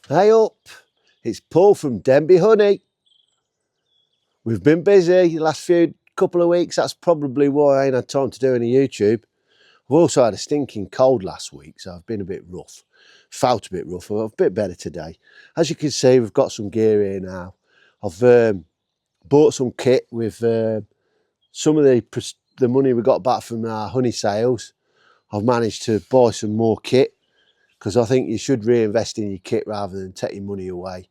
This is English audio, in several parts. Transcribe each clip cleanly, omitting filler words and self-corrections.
Hey up, it's Paul from Denby Honey. We've been busy the last couple of weeks. That's probably why I ain't had time to do any YouTube. I've also had a stinking cold last week, so I've been a bit rough. Felt a bit rough. I'm a bit better today. As you can see, we've got some gear here now. I've bought some kit with some of the money we got back from our honey sales. I've managed to buy some more kit because I think you should reinvest in your kit rather than take your money away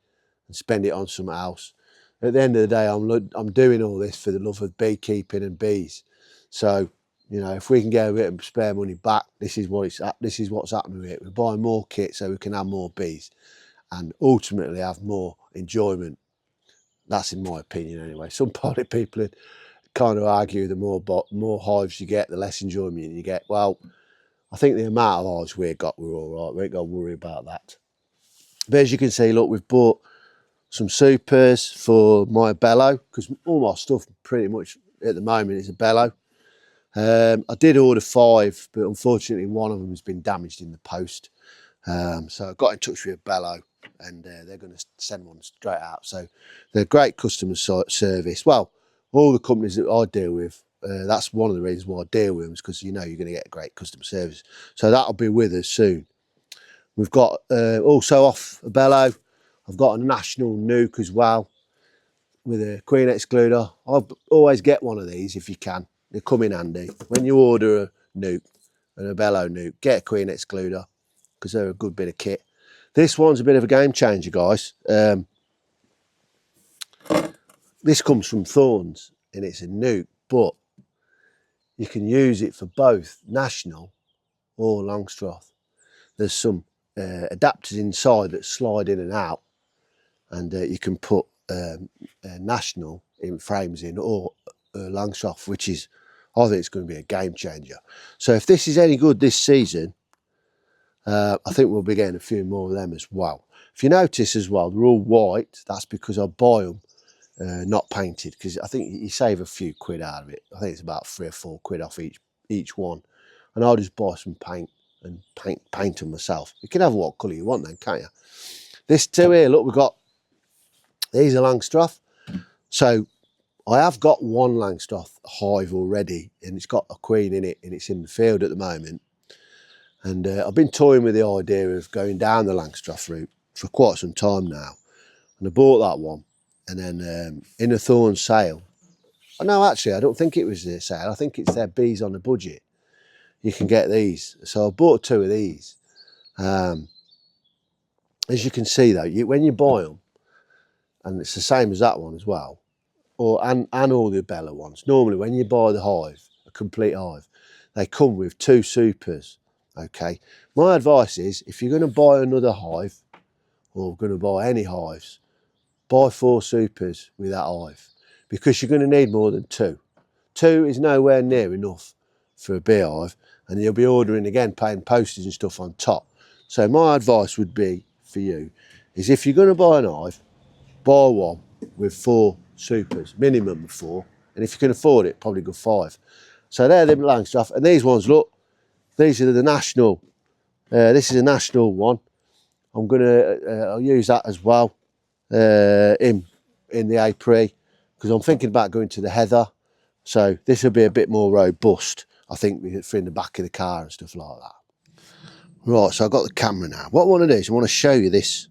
and spend it on something else. At the end of the day, I'm doing all this for the love of beekeeping and bees. So, you know, if we can get a bit of spare money back, this is what's happening with it. We're buying more kit so we can have more bees and ultimately have more enjoyment. That's in my opinion anyway. Some party people kind of argue the more hives you get, the less enjoyment you get. Well, I think the amount of hives we're all right. We ain't got to worry about that. But as you can see, look, we've bought some supers for my bellow because all my stuff pretty much at the moment is a bellow. I did order 5, but unfortunately one of them has been damaged in the post. So I got in touch with a bellow and they're going to send one straight out. So they're great customer service. Well, all the companies that I deal with, that's one of the reasons why I deal with them, is because you know you're going to get great customer service. So that'll be with us soon. We've got also off a bellow, I've got a national nuke as well with a queen excluder. I'll always get one of these if you can. They come in handy. When you order a nuke and a bellow nuke, get a queen excluder because they're a good bit of kit. This one's a bit of a game changer, guys. This comes from Thorns and it's a nuke, but you can use it for both national or Longstrath. There's some adapters inside that slide in and out, and you can put national in frames in or Longstrath, which is, I think it's going to be a game changer. So if this is any good this season, I think we'll be getting a few more of them as well. If you notice as well, they're all white. That's because I buy them not painted, because I think you save a few quid out of it. I think it's about 3 or 4 quid off each one, and I'll just buy some paint and paint them myself. You can have what colour you want then, can't you? This two here, look, we've got these are Longstrath. So I have got one Longstrath hive already, and it's got a queen in it, and it's in the field at the moment. And I've been toying with the idea of going down the Longstrath route for quite some time now. And I bought that one, and then in a Thorn sale, oh no, actually, I don't think it was their sale. I think it's their bees on a budget. You can get these. So I bought 2 of these. As you can see though, when you buy them, and it's the same as that one as well, and all the Bella ones, normally when you buy the hive, a complete hive, they come with 2 supers, okay? My advice is, if you're going to buy another hive, or going to buy any hives, buy 4 supers with that hive, because you're going to need more than 2. 2 is nowhere near enough for a beehive, and you'll be ordering again, paying postage and stuff on top. So my advice would be for you, is if you're going to buy an hive, buy one with 4 supers, minimum of 4, and if you can afford it, probably go 5. So they're the Longstrath, and these ones, look, these are the national. This is a national one. I'm gonna I'll use that as well in the apiary, because I'm thinking about going to the heather. So this will be a bit more robust, I think, for in the back of the car and stuff like that. Right, so I've got the camera now. What I want to do is I want to show you this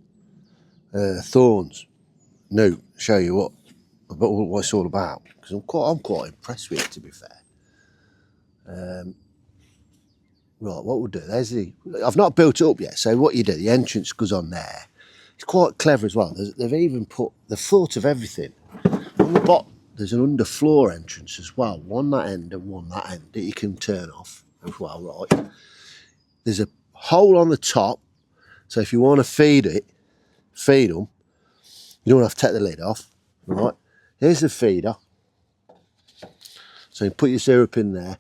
Thorns nuke, show you what it's all about, because I'm quite impressed with it, to be fair. Right, what we'll do, I've not built it up yet, so what you do, the entrance goes on there. It's quite clever as well. They've even put the foot of everything. On the bottom, there's an underfloor entrance as well, one that end and one that end that you can turn off as well, right? There's a hole on the top, so if you want to feed them, you don't have to take the lid off, right? Here's the feeder. So you put your syrup in there.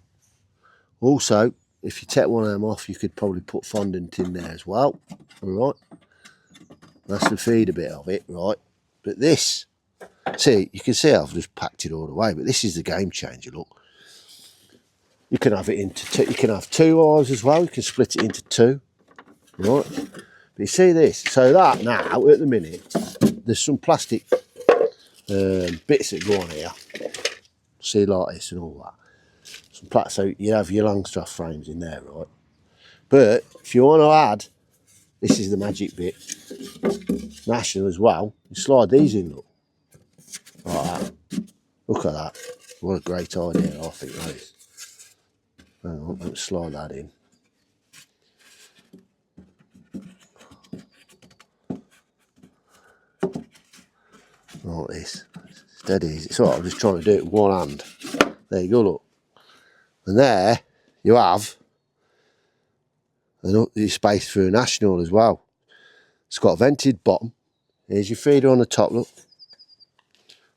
Also, if you take one of them off, you could probably put fondant in there as well, all right? That's the feeder bit of it, right? But this, see, you can see I've just packed it all away, but this is the game changer, look. You can have it into 2, you can have 2 hives as well, you can split it into 2, right? But you see this, so that now, at the minute, there's some plastic bits that go on here. See, like this and all that. Some plastic, so you have your Longstrath frames in there, right? But if you want to add, this is the magic bit, national as well, you slide these in, look. Like that. Look at that. What a great idea, I think that is. Hang on, let's slide that in. Like this. It's dead easy. It's alright, I'm just trying to do it with one hand. There you go, look. And there you have your space for a national as well. It's got a vented bottom. Here's your feeder on the top, look.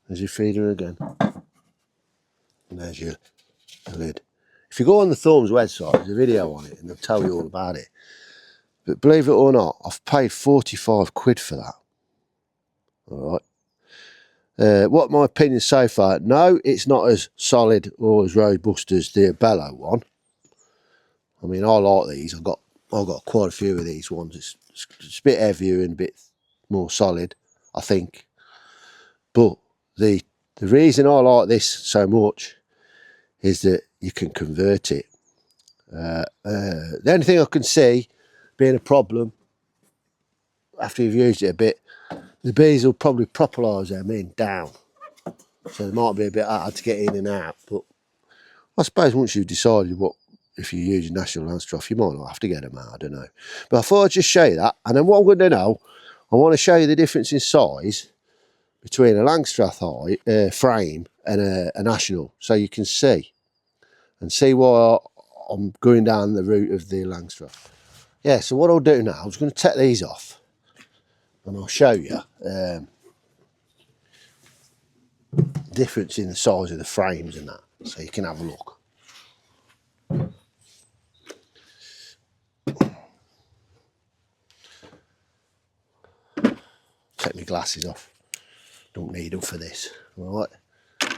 There's your feeder again. And there's your lid. If you go on the Thorns website, there's a video on it and they'll tell you all about it. But believe it or not, I've paid 45 quid for that. Alright. What my opinion so far, no, it's not as solid or as robust as the Bello one. I mean, I like these. I've got quite a few of these ones. It's a bit heavier and a bit more solid, I think. But the reason I like this so much is that you can convert it. The only thing I can see being a problem after you've used it a bit, the bees will probably propellise them in down. So they might be a bit hard to get in and out. But I suppose once you've decided what, if you use a national Longstrath, you might not have to get them out, I don't know. But I thought I'd just show you that. And then what I'm going to know, I want to show you the difference in size between a Longstrath frame and a national, so you can see. And see why I'm going down the route of the Longstrath. Yeah, so what I'll do now, I'm just going to take these off. And I'll show you difference in the size of the frames and that, so you can have a look. Take my glasses off, don't need them for this. All right,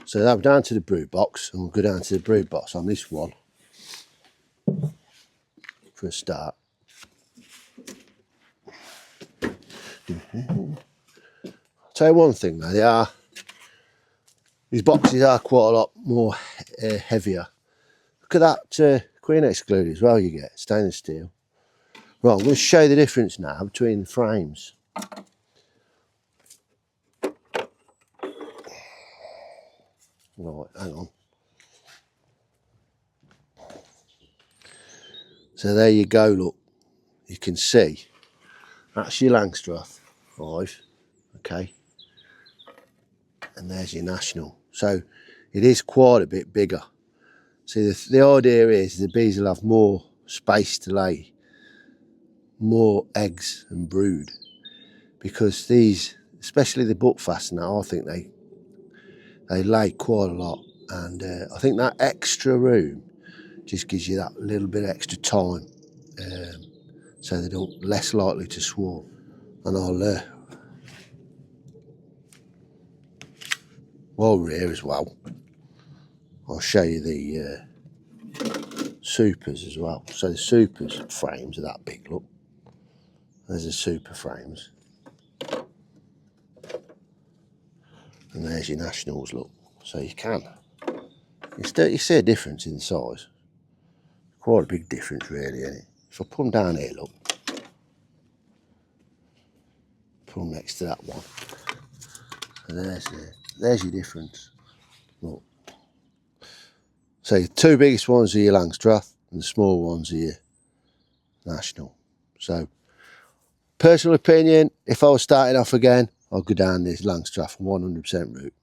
so I'm down to the brood box, and we'll go down to the brood box on this one for a start. I'll tell you one thing though, these boxes are quite a lot more heavier. Look at that queen excluder as well you get, stainless steel. Right, I'm going to show you the difference now between the frames. Right, hang on. So there you go, look. You can see that's your Longstrath hive, okay? And there's your national. So it is quite a bit bigger. See, the idea is the bees will have more space to lay more eggs and brood, because these, especially the buckfast now, I think they lay quite a lot, and I think that extra room just gives you that little bit extra time, so they're less likely to swarm. And while we're here as well, I'll show you the supers as well. So the supers frames are that big, look. There's the super frames. And there's your nationals, look. So you see a difference in size. Quite a big difference really, isn't it? If I put them down here, look. Put them next to that one. And there's your difference. Look. So the two biggest ones are your Longstrath and the small ones are your national. So personal opinion, if I was starting off again, I'd go down this Longstrath 100% route.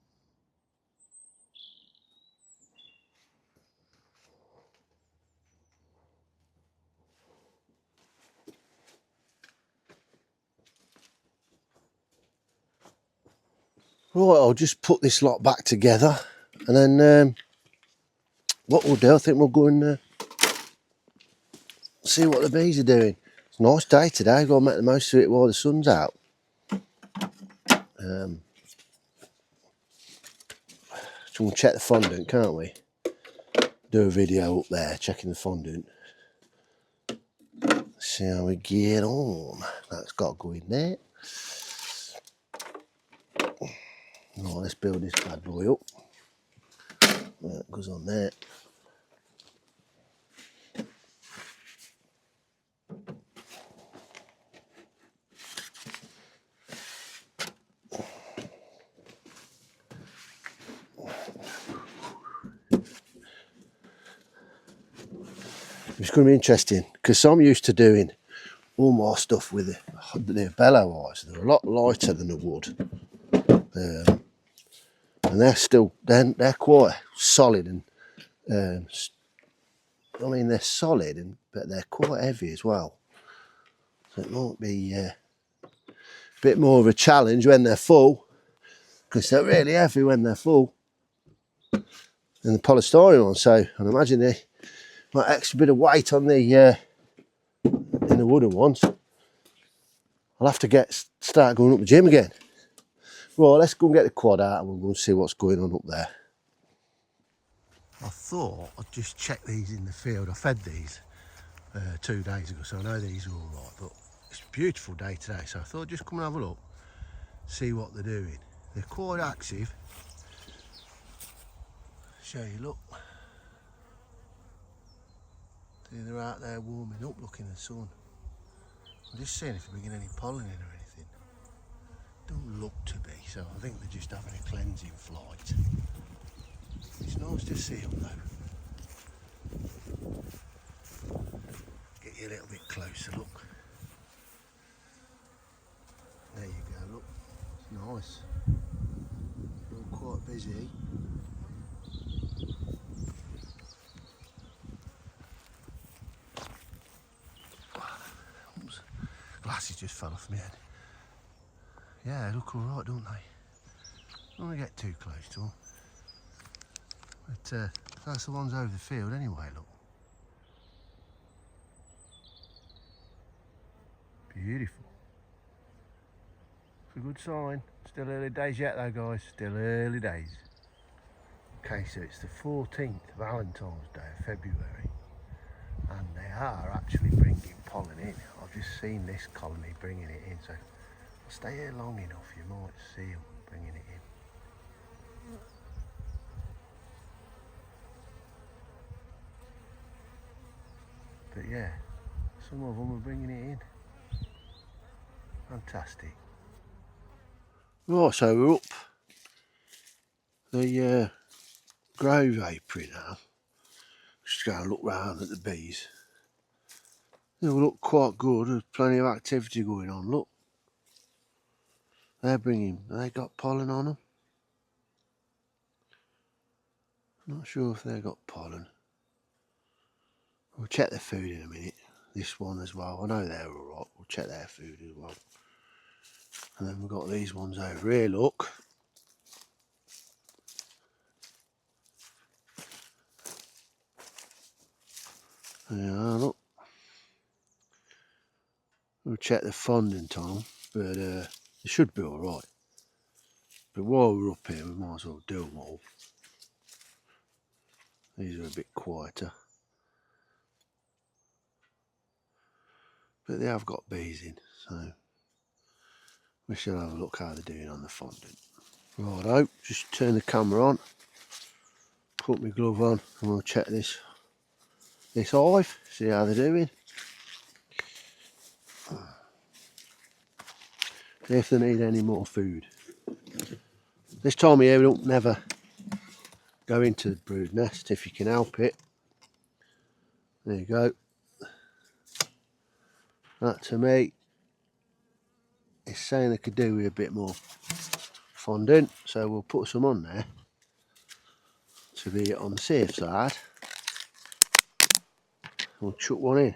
Right, I'll just put this lot back together, and then what we'll do, I think we'll go and see what the bees are doing. It's a nice day today, got to make the most of it while the sun's out. So we'll check the fondant, can't we? Do a video up there checking the fondant. Let's see how we get on. That's got to go in there. Right, let's build this bad boy up. That goes on there. It's going to be interesting because I'm used to doing all my stuff with the bellow eyes. They're a lot lighter than the wood, and they're quite solid and I mean they're solid but they're quite heavy as well. So it might be a bit more of a challenge when they're full because they're really heavy when they're full. And the polystyrene one, so I'd imagine they might extra bit of weight on the in the wooden ones. I'll have to start going up the gym again. Right, let's go and get the quad out and we'll go and see what's going on up there. I thought I'd just check these in the field. I fed these 2 days ago, so I know these are all right, but it's a beautiful day today, so I thought I'd just come and have a look, see what they're doing. They're quite active. Show you, look. See, they're out there warming up, looking in the sun. I'm just seeing if they're bringing any pollen in or anything. Don't look to be, so I think they're just having a cleansing flight. It's nice to see them though. Get you a little bit closer, look. There you go, look. It's nice. All quite busy. Oops. Glasses just fell off my head. Yeah, they look alright, don't they? Don't want to get too close to them. But that's the ones over the field anyway, look. Beautiful. It's a good sign. Still early days yet though, guys. Still early days. Okay, so it's the 14th, Valentine's Day of February. And they are actually bringing pollen in. I've just seen this colony bringing it in, so I'll stay here long enough, you might see them bringing it in. But yeah, some of them are bringing it in. Fantastic. Right, so we're up the grove apiary now. Just going to look round at the bees. They all look quite good. There's plenty of activity going on. Look, they got pollen on them. Not sure if they got pollen. We'll check their food in a minute. This one as well. I know they're alright. We'll check their food as well. And then we've got these ones over here, look. Yeah, look. We'll check the fondant on them, but they should be alright. But while we're up here, we might as well do them all. These are a bit quieter. But they have got bees in, so we shall have a look how they're doing on the fondant. Righto, just turn the camera on, put my glove on, and we'll check this hive, see how they're doing. See if they need any more food. This time of year we don't never go into the brood nest if you can help it. There you go. That to me is saying they could do with a bit more fondant, so we'll put some on there to be on the safe side. We'll chuck one in.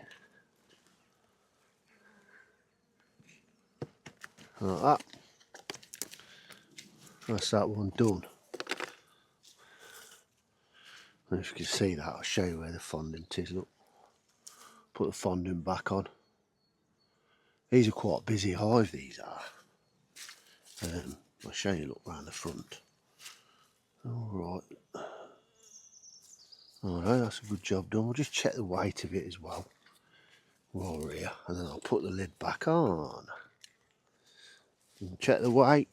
Like that. That's that one done. And if you can see that, I'll show you where the fondant is. Look, put the fondant back on. These are quite a busy hive, these are. I'll show you, look round the front. Alright. Alright, that's a good job done. We'll just check the weight of it as well. roller here, and then I'll put the lid back on. Check the weight.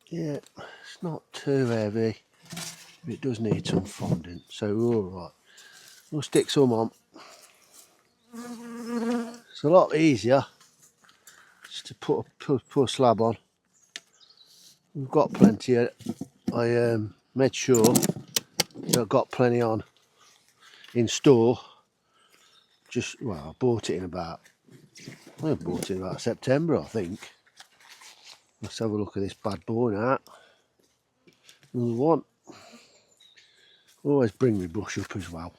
Yeah, it's not too heavy. It does need some fondant, so we're alright. We'll stick some on. It's a lot easier just to put a slab on. We've got plenty of, I made sure that I've got plenty on in store. Just, well, I bought it in about, I bought it in about September, I think. Let's have a look at this bad boy now. Another one. Always bring my brush up as well,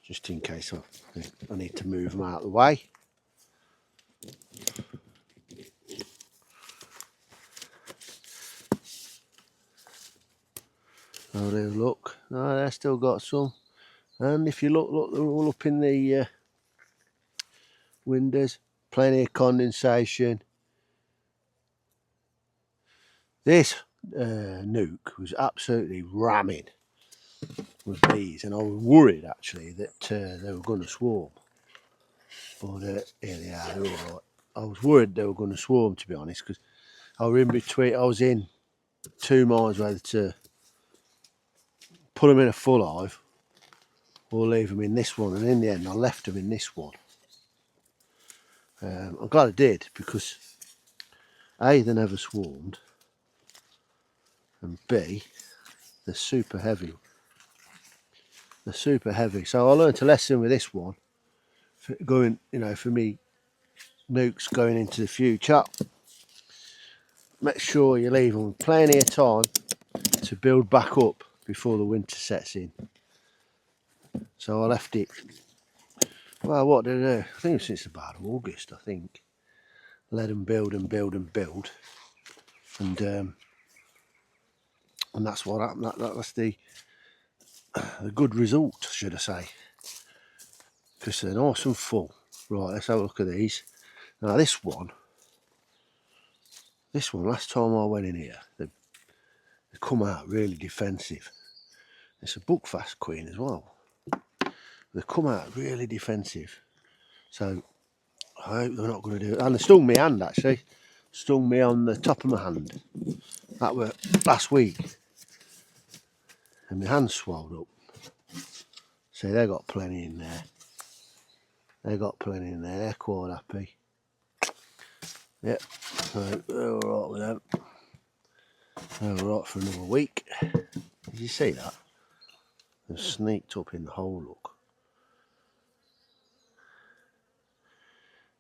just in case I need to move them out of the way. Oh, there's look. No, they've still got some. And if you look, they're all up in the windows. Plenty of condensation. This nuke was absolutely ramming with bees, and I was worried actually that they were going to swarm. But here they are, they're all right. I was worried they were going to swarm, to be honest, because I was in between. I was in 2 minds whether to put them in a full hive or leave them in this one, and in the end I left them in this one. I'm glad I did, because A, they never swarmed, and B, they're super heavy. They're super heavy. So I learned a lesson with this one, for going, you know, for me nukes going into the future. Make sure you leave them with plenty of time to build back up before the winter sets in. So I left it, well, what did I do? I think since about August, I think. Let them build and build and build. And that's what happened. That's the good result, should I say. Because they're nice and full. Right, let's have a look at these. Now this one, last time I went in here, they come out really defensive. It's a buckfast queen as well. They come out really defensive. So I hope they're not going to do it. And they stung me hand actually. Stung me on the top of my hand. That were last week. And my hand swelled up. See, they got plenty in there. They got plenty in there. They're quite happy. Yep. So they're alright with them. They're alright for another week. Did you see that? They've sneaked up in the hole, look.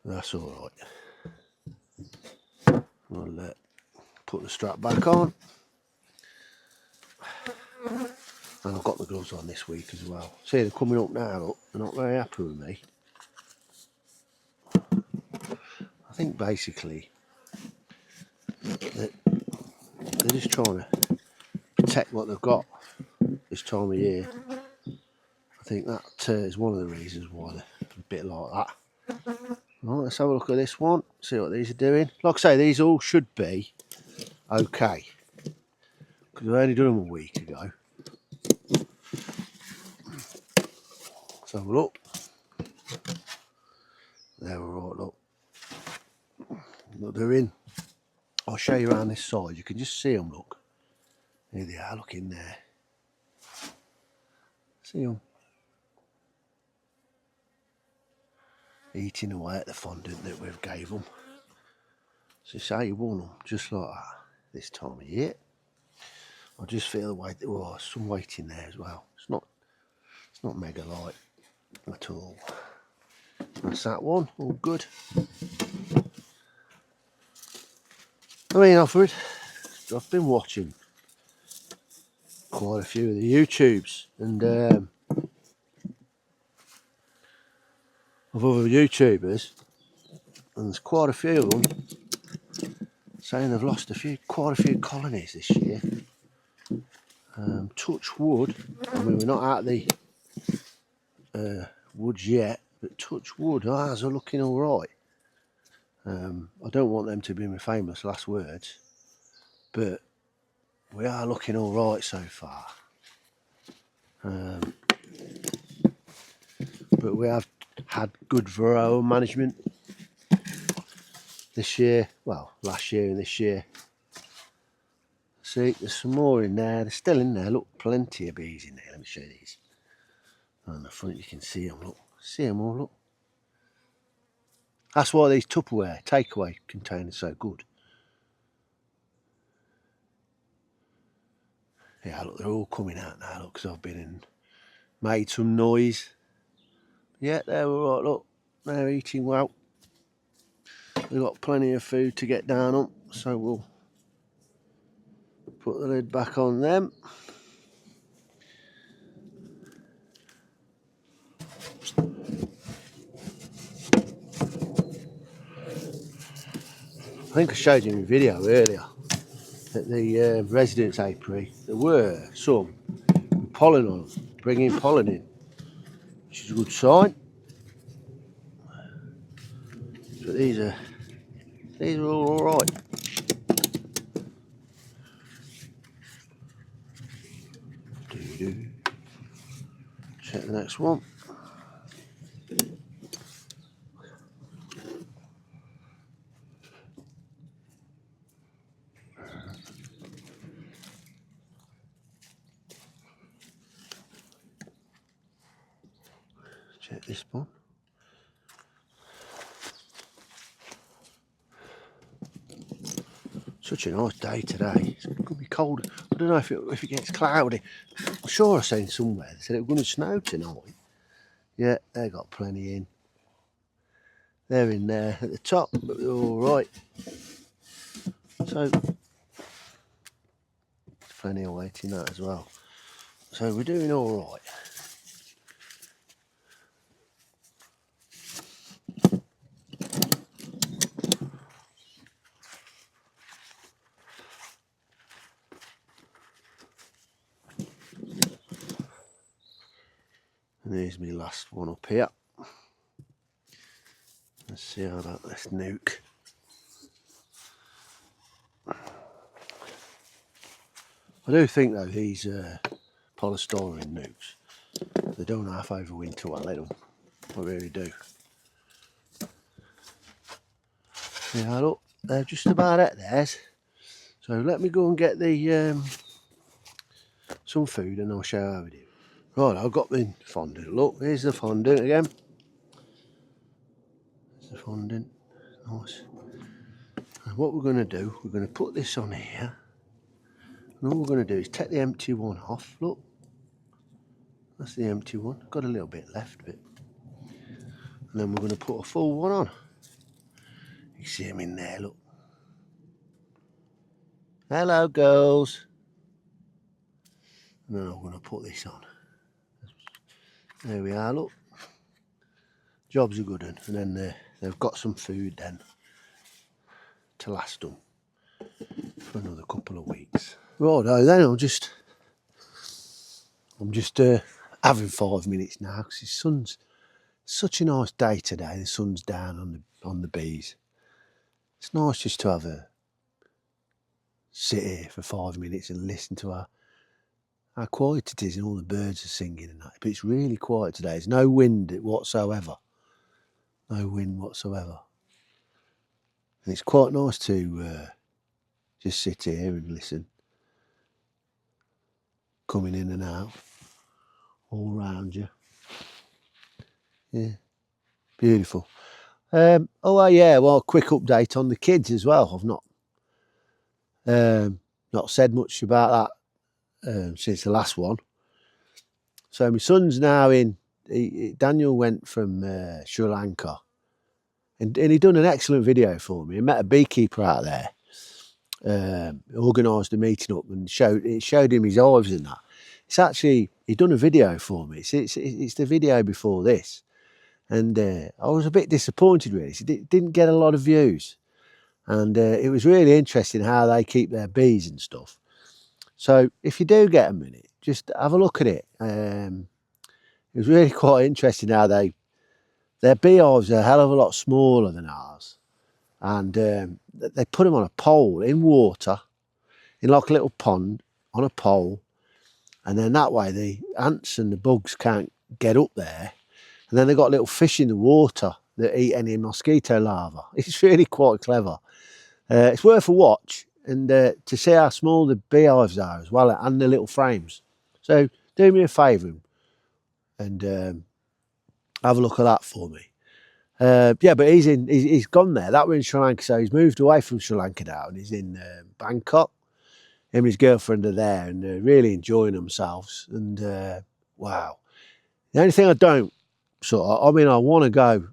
That's alright. I'll put the strap back on. And I've got the gloves on this week as well. See, they're coming up now, look. They're not very happy with me. I think basically that they're just trying to protect what they've got this time of year. I think that is one of the reasons why they're a bit like that. Right, let's have a look at this one, see what these are doing. Like I say, these all should be okay, because I only done them a week ago. Let's have a look. They're alright, look. Look, they're in. I'll show you around this side. You can just see them, look. Here they are, look in there. See them? Eating away at the fondant that we've gave them. So say you want them just like that this time of year. I just feel the weight. Oh, some weight in there as well. It's not mega light at all. That's that one. All good. I mean, Alfred, I've been watching quite a few of the YouTubes and of other YouTubers, and there's quite a few of them saying they've lost quite a few colonies this year. Touch wood. I mean, we're not out of the woods yet, but touch wood, ours are looking all right. I don't want them to be my famous last words, but we are looking all right so far. but we have had good varroa management this year. Well, last year and this year. See, there's some more in there. They're still in there. Look, plenty of bees in there. Let me show you these. On the front, you can see them. Look, see them all. Look. That's why these Tupperware takeaway containers are so good. Yeah, look, they're all coming out now. Look, because I've been and made some noise. Yeah, they're all right. Look, they're eating well. We've got plenty of food to get down on, so we'll put the lid back on them. I think I showed you in a video earlier at the residence apiary. There were some with pollen on them, bringing pollen in, which is a good sign. But these are all right. Check the next one. Check this one. Such a nice day today. It's going to be cold. I don't know if it gets cloudy. I'm sure I seen somewhere they said it was going to snow tonight. Yeah, they got plenty in. They're in there at the top, but they're all right. So plenty of weight in that as well. So we're doing all right. And here's my last one up here. Let's see how about this nuke. I do think though these polystyrene nukes, they don't half overwinter well, they don't. I really do. Yeah, look, they're just about at theirs. So let me go and get the some food and I'll show you how we do. Right, I've got the fondant. Look, here's the fondant again. There's the fondant. Nice. And what we're going to do, we're going to put this on here. And all we're going to do is take the empty one off. Look, that's the empty one. Got a little bit left, but and then we're going to put a full one on. You see them in there, look. Hello, girls. And then I'm going to put this on. There we are, look. Job's a good one. And then they've got some food then to last them for another couple of weeks. Righto, then I'm just having 5 minutes now because the sun's such a nice day today. The sun's down on the bees. It's nice just to have a sit here for 5 minutes and listen to how quiet it is and all the birds are singing and that. But it's really quiet today. There's no wind whatsoever. No wind whatsoever. And it's quite nice to just sit here and listen. Coming in and out. All round you. Yeah. Beautiful. Oh yeah, well, quick update on the kids as well. I've not said much about that since the last one. So my son's now in. Daniel went from Sri Lanka, and he done an excellent video for me. He met a beekeeper out there. Organised a meeting up and showed him his hives and that. It's actually he done a video for me. It's the video before this. And I was a bit disappointed really. It didn't get a lot of views. And it was really interesting how they keep their bees and stuff. So if you do get a minute, just have a look at it. It was really quite interesting how their beehives are a hell of a lot smaller than ours. And they put them on a pole in water, in like a little pond, on a pole. And then that way the ants and the bugs can't get up there. And then they've got little fish in the water that eat any mosquito larvae. It's really quite clever. It's worth a watch, and to see how small the beehives are as well, and the little frames. So do me a favour and have a look at that for me. Yeah, but he's gone there. That was in Sri Lanka, so he's moved away from Sri Lanka now, and he's in Bangkok. Him and his girlfriend are there, and they're really enjoying themselves. And wow, the only thing I don't I mean, I want to go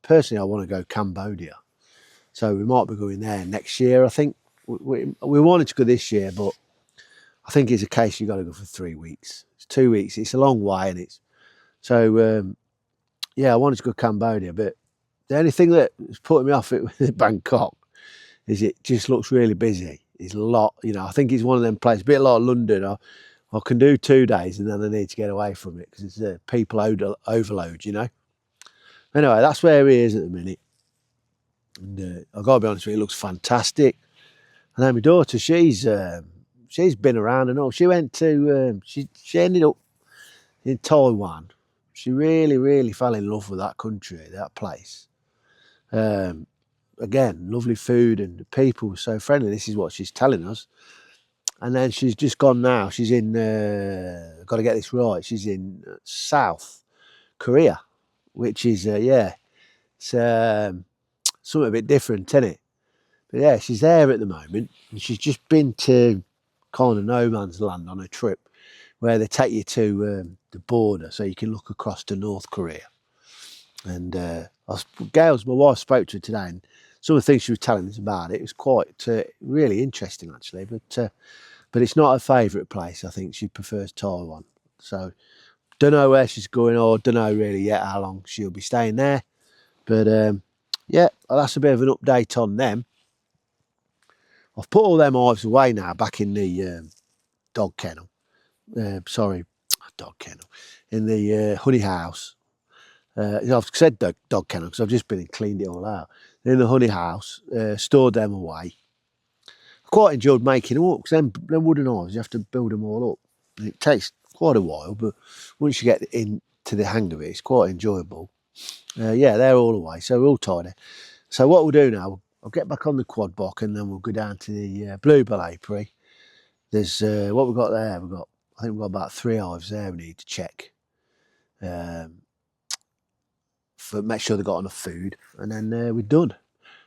personally. I want to go Cambodia, so we might be going there next year. I think we wanted to go this year, but I think it's a case you've got to go for 3 weeks. It's 2 weeks. It's a long way, and it's so. Yeah, I wanted to go Cambodia, but the only thing that's putting me off it with Bangkok is it just looks really busy. It's a lot, you know. I think it's one of them places, a bit like London. I can do 2 days and then I need to get away from it because it's a people overload, you know. Anyway, that's where he is at the minute. And I've got to be honest with you, it looks fantastic. And then my daughter, she's been around and all. She went to, she ended up in Taiwan. She really, really fell in love with that country, that place. Again, lovely food and the people were so friendly. This is what she's telling us. And then she's just gone now. She's in, got to get this right, she's in South Korea, which is, yeah, it's something a bit different, isn't it? But yeah, she's there at the moment. And she's just been to kind of no man's land on a trip where they take you to the border so you can look across to North Korea. And Gail's, my wife, spoke to her today, and some of the things she was telling us about it was quite really interesting, actually. But it's not her favourite place. I think she prefers Taiwan. So don't know where she's going, or don't know really yet how long she'll be staying there. But yeah, that's a bit of an update on them. I've put all them hives away now, back in the dog kennel. Sorry, dog kennel. In the honey house. I've said dog kennel because I've just been and cleaned it all out. In the honey house, stored them away. I quite enjoyed making them up because them wooden hives, you have to build them all up. And it takes quite a while, but once you get into the hang of it, it's quite enjoyable. Yeah, they're all away, so we're all tidy. So what we'll do now, I'll get back on the quad box and then we'll go down to the Bluebell apiary. There's what we've got there. I think we've got about 3 hives there we need to check. For make sure they've got enough food, and then we're done.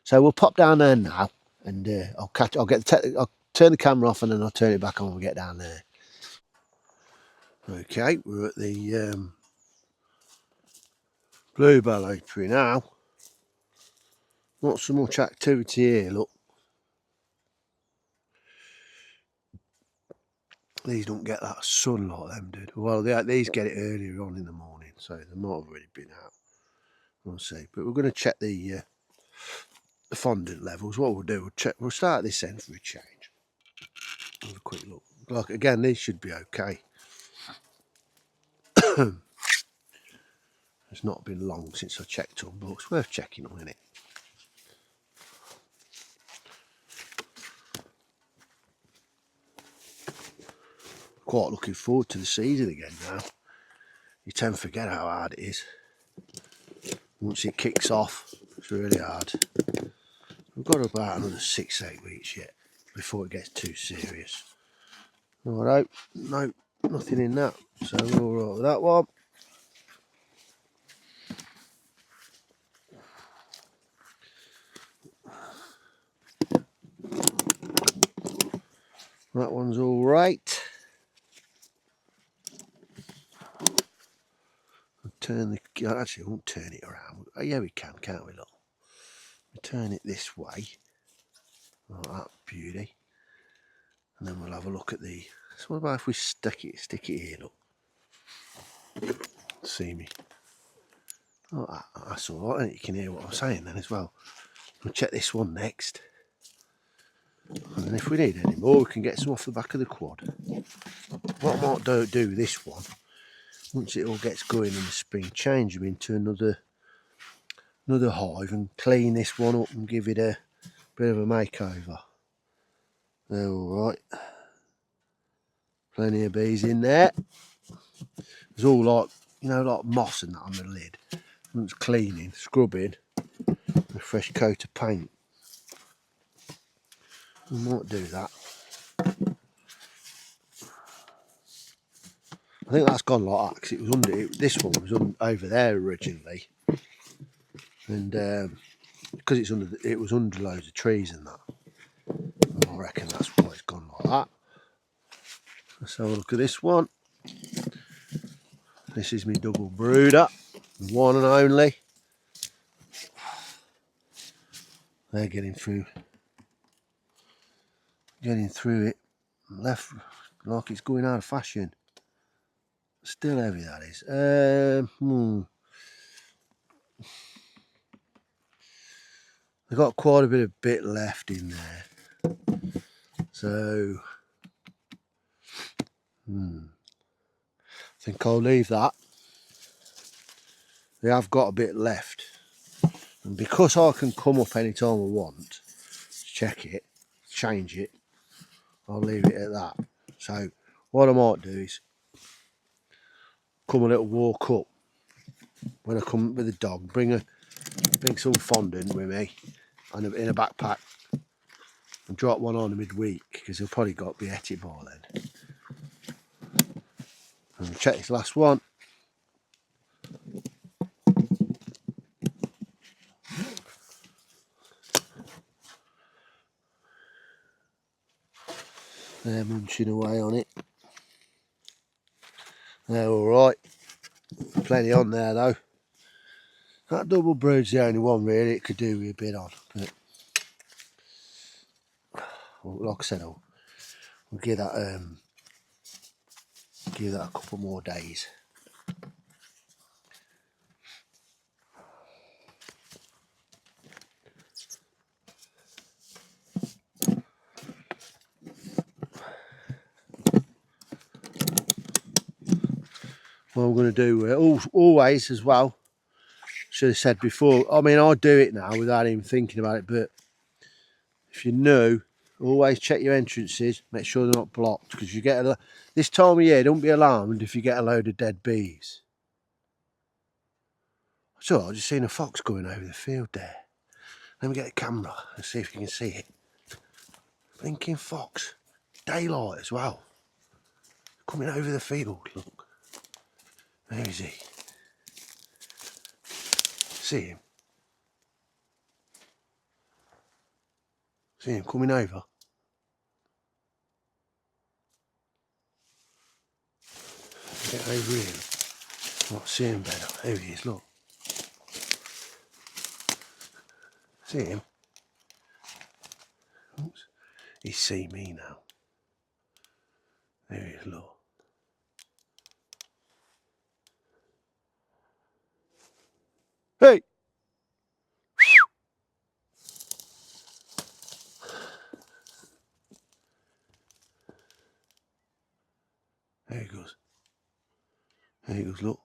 So we'll pop down there now, and I'll turn the camera off, and then I'll turn it back on when we get down there. Okay, we're at the Bluebell apiary now. Not so much activity here, look. These don't get that sun like them did. Well, these get it earlier on in the morning, so they might have already been out. We'll see. But we're going to check the fondant levels. What we'll do, we'll start at this end for a change. Have a quick look. Like again, these should be okay. It's not been long since I checked them, but it's worth checking on, isn't it? Quite looking forward to the season again now. You tend to forget how hard it is. Once it kicks off, it's really hard. We've got about another 6-8 weeks yet before it gets too serious. Alright, no, nothing in that. So we're alright with that one. That one's alright. Actually, I won't turn it around. Oh, yeah, we can, can't we, look? We turn it this way. Like that beauty. And then we'll have a look at the... So what about if we stick it here, look? See me. Oh, that's alright, you can hear what I'm saying then as well. We'll check this one next. And then if we need any more, we can get some off the back of the quad. What I might do with this one, once it all gets going in the spring, change them into another hive and clean this one up and give it a bit of a makeover. They're alright. Plenty of bees in there. It's all like you know, like moss and that on the lid. Once cleaning, scrubbing, a fresh coat of paint. I might do that. I think that's gone like that because it was under. This one was over there originally, and because it's under, it was under loads of trees and that. I reckon that's why it's gone like that. Let's have a look at this one. This is my double brooder, the one and only. They're getting through it. Left like it's going out of fashion. Still heavy, that is. They've got quite a bit left in there. So, I think I'll leave that. They have got a bit left. And because I can come up any time I want, check it, change it, I'll leave it at that. So, what I might do is come a little walk up when I come with the dog, bring some fondant with me and in a backpack and drop one on midweek because he'll probably be at it by then. And check this last one. They're munching away on it. They're alright. Plenty on there though. That double brood's the only one really it could do with a bit on. But, well, like I said, I'll give that a couple more days. What I'm going to do always as well, should have said before, I mean I do it now without even thinking about it, but if you're new, always check your entrances, make sure they're not blocked, because you get this time of year, don't be alarmed if you get a load of dead bees. So I just seen a fox going over the field there. Let me get a camera and see if you can see it. Blinking fox, daylight as well, coming over the field. Look, there is he. See him? See him coming over? Get over here. Not see him better. There he is, look. See him? Oops. He's seen me now. There he is, look. Hey! There he goes. There he goes, look.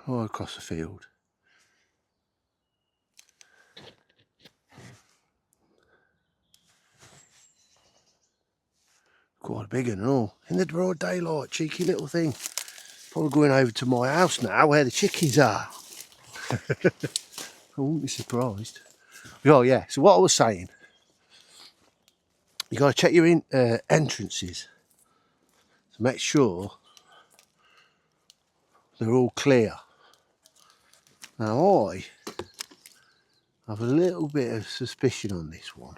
Right across the field. Quite a big one and all. In the broad daylight, cheeky little thing. Probably going over to my house now where the chickies are. I wouldn't be surprised. Oh yeah, so what I was saying, you got to check your entrances to make sure they're all clear. Now I have a little bit of suspicion on this one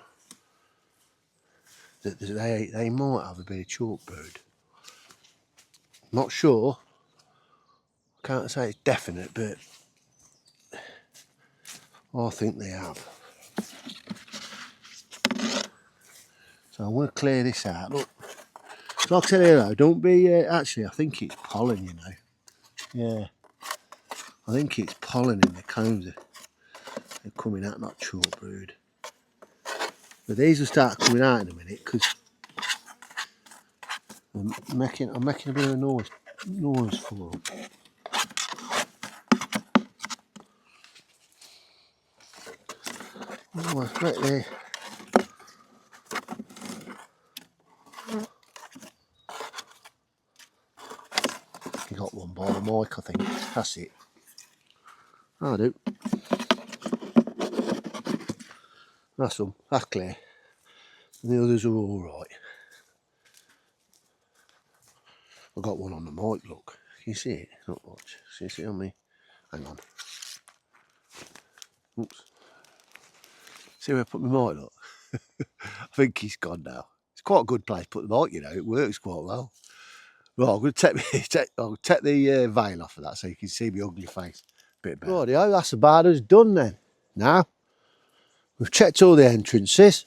that they might have a bit of chalk brood. Not sure, can't say it's definite, but I think they have. So I want to clear this out. Look, like I said earlier, don't be, actually I think it's pollen, you know. Yeah, I think it's pollen in the combs. They're coming out, not chalk brood. But these will start coming out in a minute because I'm making a bit of a noise for them. Oh, it's right there. mic, I think. That's it. I do. That's them. That's clear. And the others are all right. I've got one on the mic, look. Can you see it? Not much. Can you see it on me? Hang on. Oops. See where I put my mic, look? I think he's gone now. It's quite a good place to put the mic, you know. It works quite well. Right, I'm going to I'll take the veil off of that so you can see my ugly face a bit better. Rightio, that's about us done then. Now, we've checked all the entrances.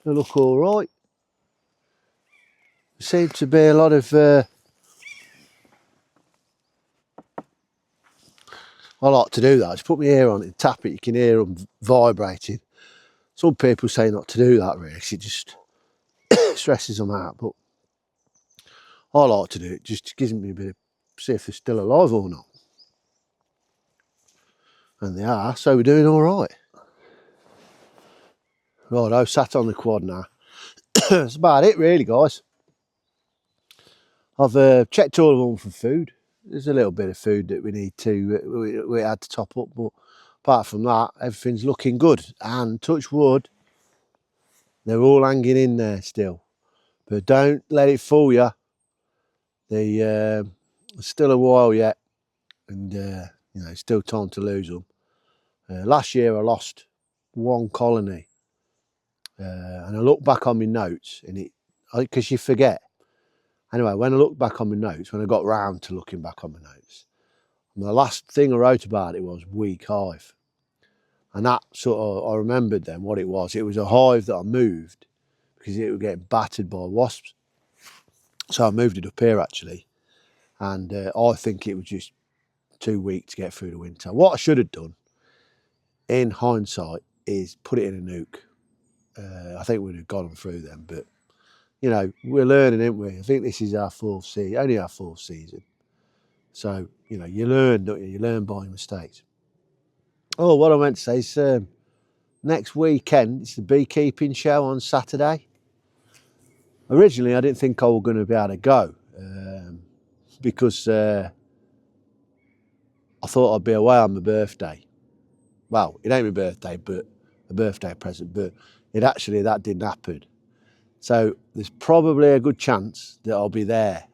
They look all right. There seems to be a lot of... I like to do that. Just put my ear on it and tap it. You can hear them vibrating. Some people say not to do that really because it just stresses them out. But I like to do it. Just gives me a bit of... see if they're still alive or not. And they are, so we're doing all right. Right, I've sat on the quad now. That's about it really, guys. I've checked all of them for food. There's a little bit of food that we need to, we had to top up, but apart from that, everything's looking good. And touch wood, they're all hanging in there still. But don't let it fool you. There's still a while yet, and you know, still time to lose them. Last year I lost one colony, and I look back on my notes, and because you forget. Anyway, when I look back on my notes, when I got round to looking back on my notes, the last thing I wrote about it was weak hive. And that sort of, I remembered then what it was. It was a hive that I moved because it was getting battered by wasps. So I moved it up here actually. And I think it was just too weak to get through the winter. What I should have done, in hindsight, is put it in a nuke. I think we'd have got them through them, but you know, we're learning, aren't we? I think this is our fourth season, only our fourth season. So, you know, you learn, don't you? You learn by mistakes. Oh, what I meant to say is next weekend, it's the beekeeping show on Saturday. Originally, I didn't think I was going to be able to go because I thought I'd be away on my birthday. Well, it ain't my birthday, but a birthday present, but that didn't happen. So there's probably a good chance that I'll be there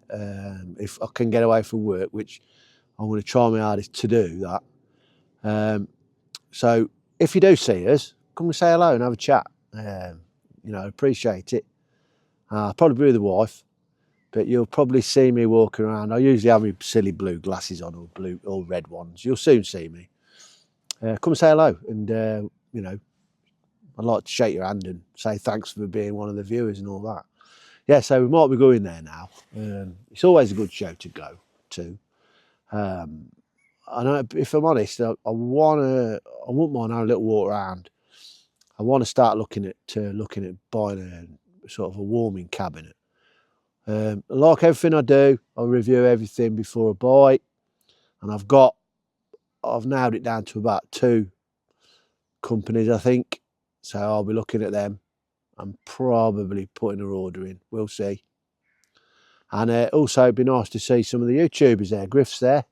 if I can get away from work, which I'm going to try my hardest to do that. So if you do see us, come and say hello and have a chat. You know, appreciate it. I'll probably be with the wife, but you'll probably see me walking around. I usually have my silly blue glasses on or blue or red ones. You'll soon see me. Come and say hello, and you know, I'd like to shake your hand and say thanks for being one of the viewers and all that. Yeah, so we might be going there now. It's always a good show to go to. And if I'm honest, I wouldn't mind having a little walk around. I want to start looking at buying a sort of a warming cabinet. Like everything I do, I review everything before I buy, and I've nailed it down to about 2 companies, I think. So I'll be looking at them and probably putting an order in. We'll see. And also, it'd be nice to see some of the YouTubers there. Griff's there,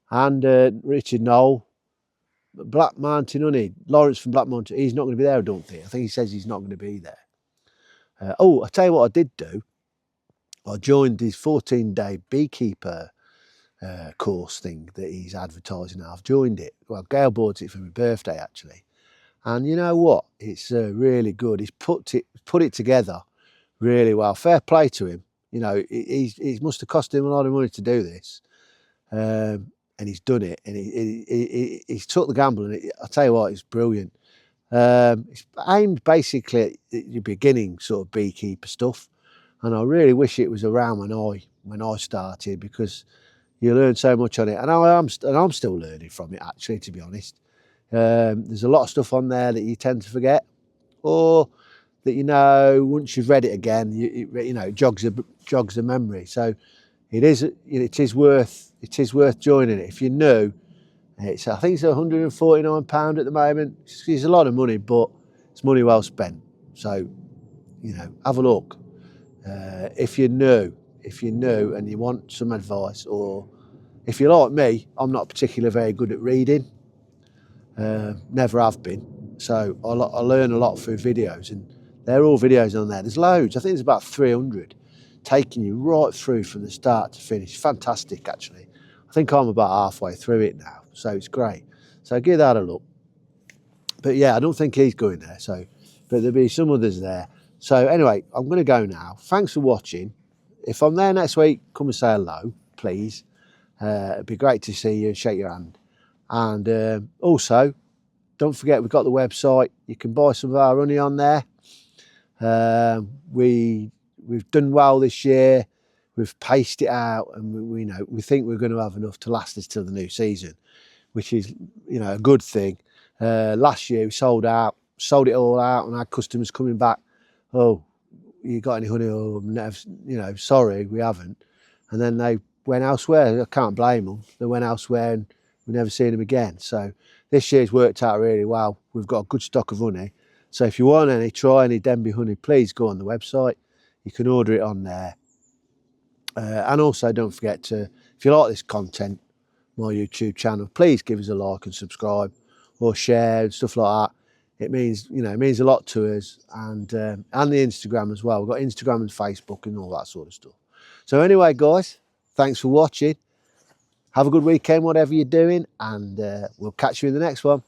and Richard Knoll, Black Mountain Honey, Lawrence from Black Mountain. He's not going to be there, I don't think. I think he says he's not going to be there. Oh, I tell you what I did do. I joined his 14-day beekeeper course thing that he's advertising now. I've joined it. Well, Gail bought it for my birthday actually, and you know what? It's really good. He's put it together really well. Fair play to him. You know, it must have cost him a lot of money to do this, and he's done it. And he's took the gamble, and I'll tell you what, it's brilliant. It's aimed basically at your beginning sort of beekeeper stuff, and I really wish it was around when I started, because you learn so much on it, and I'm still learning from it actually, to be honest. There's a lot of stuff on there that you tend to forget, or that, you know, once you've read it again, you know, it jogs the memory. So it is worth joining it if you're new. I think it's £149 at the moment. It's a lot of money, but it's money well spent. So, you know, have a look. If you're new, if you're new and you want some advice, or if you're like me, I'm not particularly very good at reading, never have been. So I learn a lot through videos, and they're all videos on there. There's loads, I think there's about 300, taking you right through from the start to finish. Fantastic, actually. I think I'm about halfway through it now, so it's great. So give that a look. But yeah, I don't think he's going there, so, but there'll be some others there. So anyway, I'm going to go now. Thanks for watching. If I'm there next week, come and say hello, please. It'd be great to see you and shake your hand. And also, don't forget, we've got the website. You can buy some of our honey on there. We've done well this year. We've paced it out, and we think we're going to have enough to last us till the new season, which is a good thing. Last year we sold it all out, and had customers coming back. Oh, you got any honey? Oh, never, sorry, we haven't. And then they went elsewhere. I can't blame them. They went elsewhere, and we've never seen them again. So this year's worked out really well. We've got a good stock of honey. So if you want any, try any Denby honey, please go on the website. You can order it on there. And also don't forget to, if you like this content, my YouTube channel, please give us a like and subscribe, or share and stuff like that. It means, it means a lot to us, and the Instagram as well. We've got Instagram and Facebook and all that sort of stuff. So anyway, guys, thanks for watching. Have a good weekend, whatever you're doing, and we'll catch you in the next one.